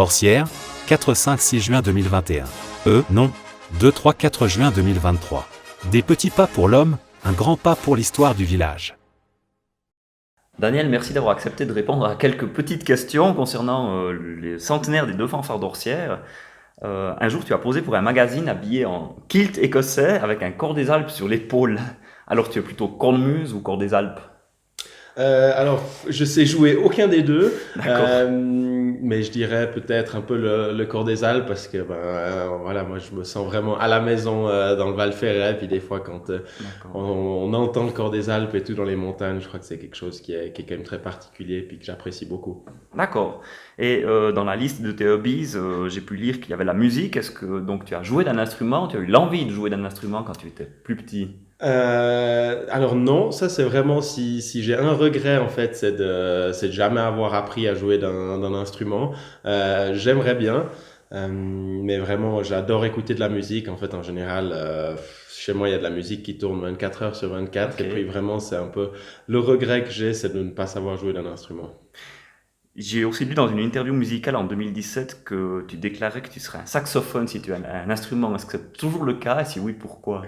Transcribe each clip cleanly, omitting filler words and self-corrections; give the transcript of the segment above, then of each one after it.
Orsières, 4-5-6 juin 2021. Non, 2-3-4 juin 2023. Des petits pas pour l'homme, un grand pas pour l'histoire du village. Daniel, merci d'avoir accepté de répondre à quelques petites questions concernant les centenaires des deux fanfares d'Orsières. Un jour, tu as posé pour un magazine habillé en kilt écossais avec un corps des Alpes sur l'épaule. Alors, tu es plutôt cornemuse ou corps des Alpes? Alors, je sais jouer aucun des deux, D'accord. mais je dirais peut-être un peu le Corps des Alpes parce que voilà, moi je me sens vraiment à la maison dans le Val Ferret. Puis des fois, quand D'accord. on entend le Corps des Alpes et tout dans les montagnes, je crois que c'est quelque chose qui est quand même très particulier puis que j'apprécie beaucoup. D'accord. Et dans la liste de tes hobbies, j'ai pu lire qu'il y avait la musique. Est-ce que donc tu as joué d'un instrument? Tu as eu l'envie de jouer d'un instrument quand tu étais plus petit? Alors non, ça c'est vraiment si j'ai un regret en fait, c'est de jamais avoir appris à jouer d'un instrument. J'aimerais bien, mais vraiment j'adore écouter de la musique. En fait, en général, chez moi il y a de la musique qui tourne 24 heures sur 24, Ok. et puis vraiment c'est un peu le regret que j'ai, c'est de ne pas savoir jouer d'un instrument. J'ai aussi lu dans une interview musicale en 2017 que tu déclarais que tu serais un saxophone si tu as un instrument. Est-ce que c'est toujours le cas? Et si oui, pourquoi?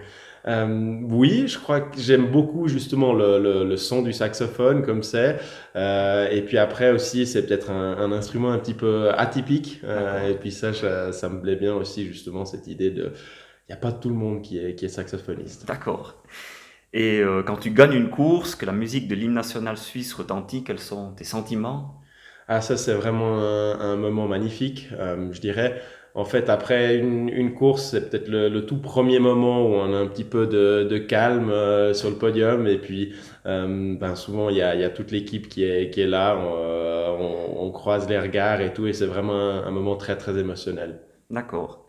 Oui, je crois que j'aime beaucoup justement le son du saxophone comme c'est. Et puis après aussi, c'est peut-être un instrument un petit peu atypique. D'accord. Et puis ça me plaît bien aussi justement cette idée de, il n'y a pas tout le monde qui est saxophoniste. D'accord. Et quand tu gagnes une course, que la musique de l'hymne national suisse retentit, quels sont tes sentiments? Ah, ça, c'est vraiment un moment magnifique, je dirais. En fait, après une course, c'est peut-être le tout premier moment où on a un petit peu de calme sur le podium. Et puis, souvent, il y a toute l'équipe qui est là. On croise les regards et tout. Et c'est vraiment un moment très, très émotionnel. D'accord.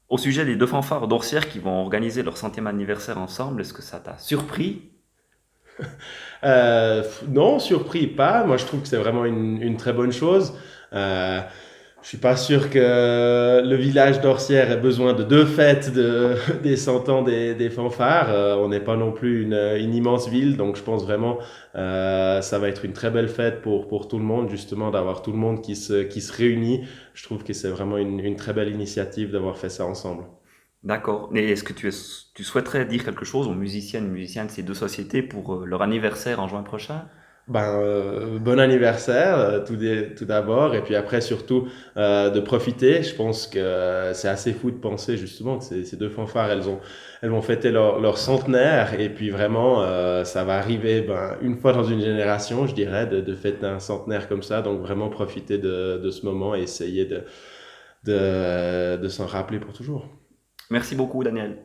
Au sujet des deux fanfares d'Orsières qui vont organiser leur centième anniversaire ensemble, est-ce que ça t'a surpris? Non, surpris pas. Moi, je trouve que c'est vraiment une très bonne chose. Euh, je suis pas sûr que le village d'Orsières ait besoin de deux fêtes des 100 ans des fanfares. On n'est pas non plus une immense ville, donc je pense vraiment ça va être une très belle fête pour tout le monde, justement, d'avoir tout le monde qui se réunit. Je trouve que c'est vraiment une très belle initiative d'avoir fait ça ensemble. D'accord. Et est-ce que tu souhaiterais dire quelque chose aux musiciennes et musiciens de ces deux sociétés pour leur anniversaire en juin prochain? Bon anniversaire, tout d'abord, et puis après surtout de profiter. Je pense que c'est assez fou de penser justement que ces deux fanfares, elles vont fêter leur centenaire, et puis vraiment ça va arriver une fois dans une génération, je dirais, de fêter un centenaire comme ça. Donc vraiment profiter de ce moment et essayer de s'en rappeler pour toujours. Merci beaucoup, Daniel.